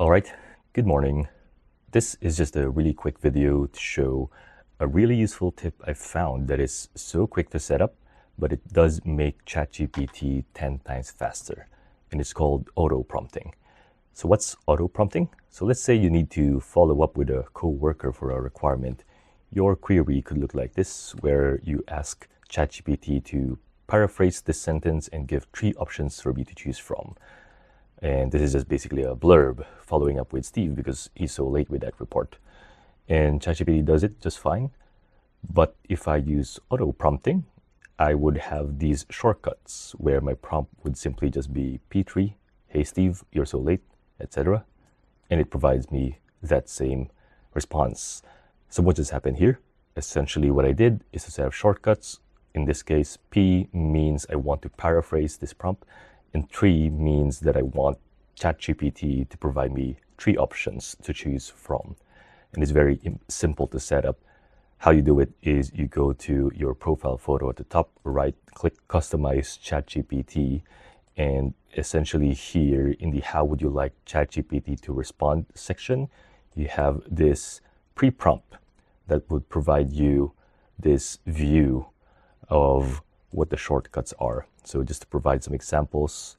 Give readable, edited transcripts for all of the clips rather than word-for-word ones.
All right, good morning. This is just a really quick video to show a really useful tip I found that is so quick to set up, but it does make ChatGPT 10 times faster, and it's called auto prompting. So what's auto prompting? So let's say you need to follow up with a coworker for a requirement. Your query could look like this, where you ask ChatGPT to paraphrase this sentence and give 3 options for me to choose from. And this is just basically a blurb following up with Steve because he's so late with that report. And ChatGPT does it just fine. But if I use auto prompting, I would have these shortcuts where my prompt would simply just be P3, hey Steve, you're so late, etc. And it provides me that same response. So what just happened here? Essentially what I did is a set of shortcuts. In this case, P means I want to paraphrase this prompt. And 3 means that I want ChatGPT to provide me 3 options to choose from. And it's very simple to set up. How you do it is you go to your profile photo at the top right, click Customize ChatGPT, and essentially here in the How would you like ChatGPT to respond section, you have this pre-prompt that would provide you this view of what the shortcuts are. So just to provide some examples,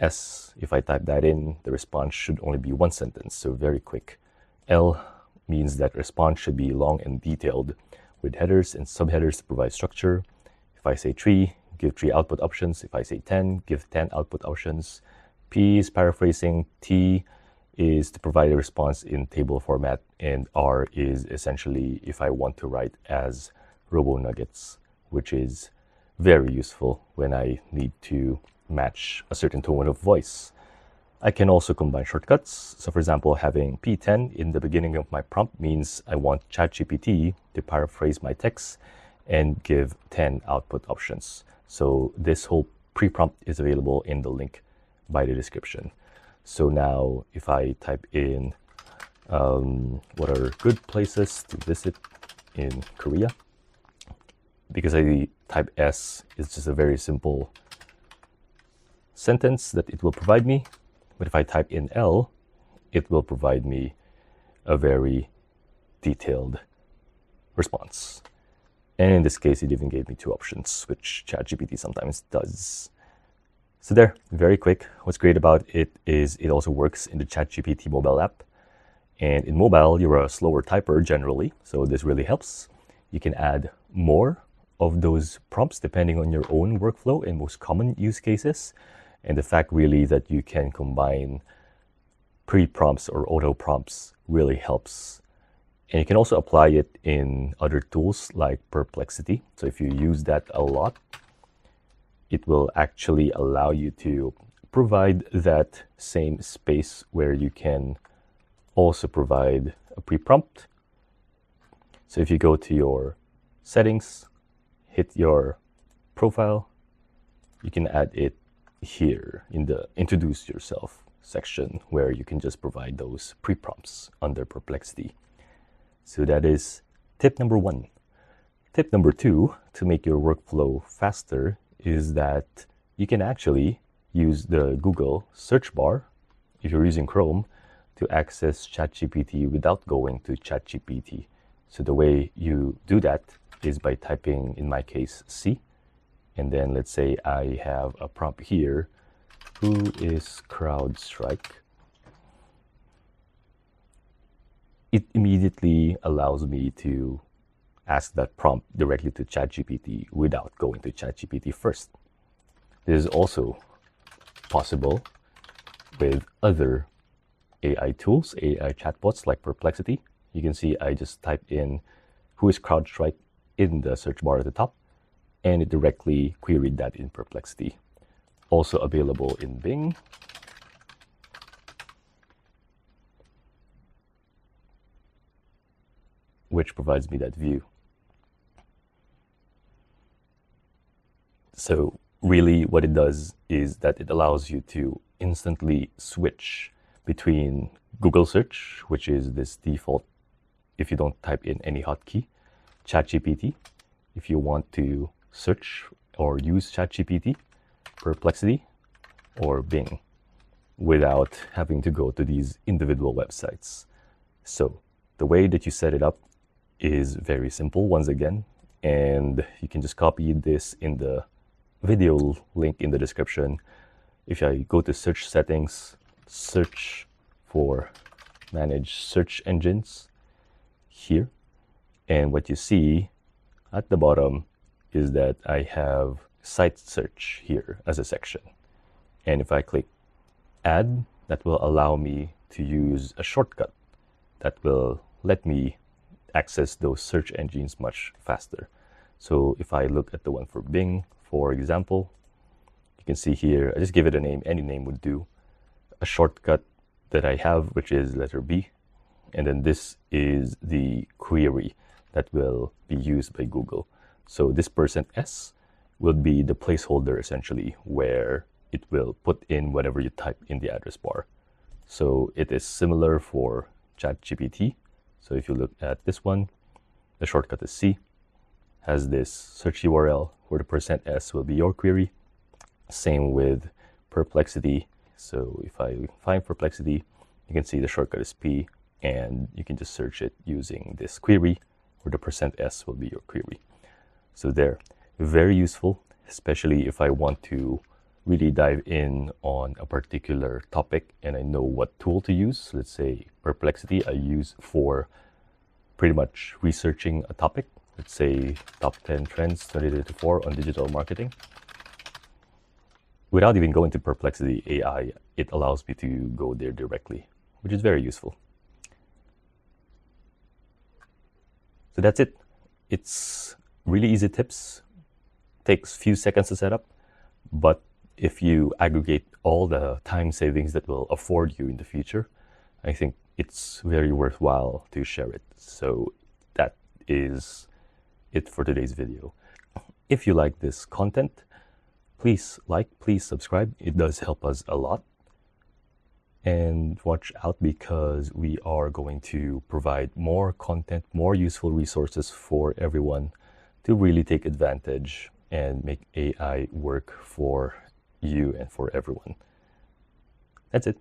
S, if I type that in, the response should only be 1 sentence, so very quick. L means that response should be long and detailed with headers and subheaders to provide structure. If I say 3, give 3 output options. If I say 10, give 10 output options. P is paraphrasing. T is to provide a response in table format. And R is essentially if I want to write as RoboNuggets, which is very useful when I need to match a certain tone of voice. I can also combine shortcuts. So for example, having P10 in the beginning of my prompt means I want ChatGPT to paraphrase my text and give 10 output options. So this whole pre-prompt is available in the link by the description. So now if I type in what are good places to visit in Korea, because I type S, it's just a very simple sentence that it will provide me. But if I type in L, it will provide me a very detailed response. And in this case, it even gave me 2 options, which ChatGPT sometimes does. So there, very quick. What's great about it is it also works in the ChatGPT mobile app. And in mobile, you're a slower typer generally, so this really helps. You can add more of those prompts depending on your own workflow and most common use cases. And the fact really that you can combine pre-prompts or auto prompts really helps. And you can also apply it in other tools like Perplexity. So if you use that a lot, it will actually allow you to provide that same space where you can also provide a pre-prompt. So if you go to your settings, hit your profile, you can add it here in the introduce yourself section where you can just provide those pre-prompts under Perplexity. So that is tip number 1. Tip number 2 to make your workflow faster is that you can actually use the Google search bar if you're using Chrome to access ChatGPT without going to ChatGPT. So the way you do that is by typing, in my case, C. And then let's say I have a prompt here, who is CrowdStrike? It immediately allows me to ask that prompt directly to ChatGPT without going to ChatGPT first. This is also possible with other AI tools, AI chatbots like Perplexity. You can see I just typed in who is CrowdStrike in the search bar at the top, and it directly queried that in Perplexity. Also available in Bing. Which provides me that view. So really what it does is that it allows you to instantly switch between Google search, which is this default if you don't type in any hotkey, ChatGPT, if you want to search or use ChatGPT, Perplexity, or Bing. without having to go to these individual websites. So the way that you set it up is very simple once again, and you can just copy this in the video link in the description. If I go to search settings, search for manage search engines here, and what you see at the bottom is that I have site search here as a section. And if I click add, that will allow me to use a shortcut that will let me access those search engines much faster. So if I look at the one for Bing, for example, you can see here, I just give it a name, any name would do. A shortcut that I have, which is letter B. And then this is the query that will be used by Google. So this %s will be the placeholder essentially, where it will put in whatever you type in the address bar. So it is similar for ChatGPT. So if you look at this one, the shortcut is C, has this search URL where the %s will be your query. Same with Perplexity. So if I find Perplexity, you can see the shortcut is P, and you can just search it using this query where the %s will be your query. So there, very useful, especially if I want to really dive in on a particular topic and I know what tool to use. Let's say Perplexity I use for pretty much researching a topic. Let's say top 10 trends 2024 on digital marketing. Without even going to Perplexity AI, it allows me to go there directly, which is very useful. So that's it. It's really easy tips. Takes few seconds to set up, but if you aggregate all the time savings that will afford you in the future, I think it's very worthwhile to share it. So that is it for today's video. If you like this content, please like, please subscribe. It does help us a lot. And watch out, because we are going to provide more content, more useful resources for everyone to really take advantage and make AI work for you and for everyone. That's it.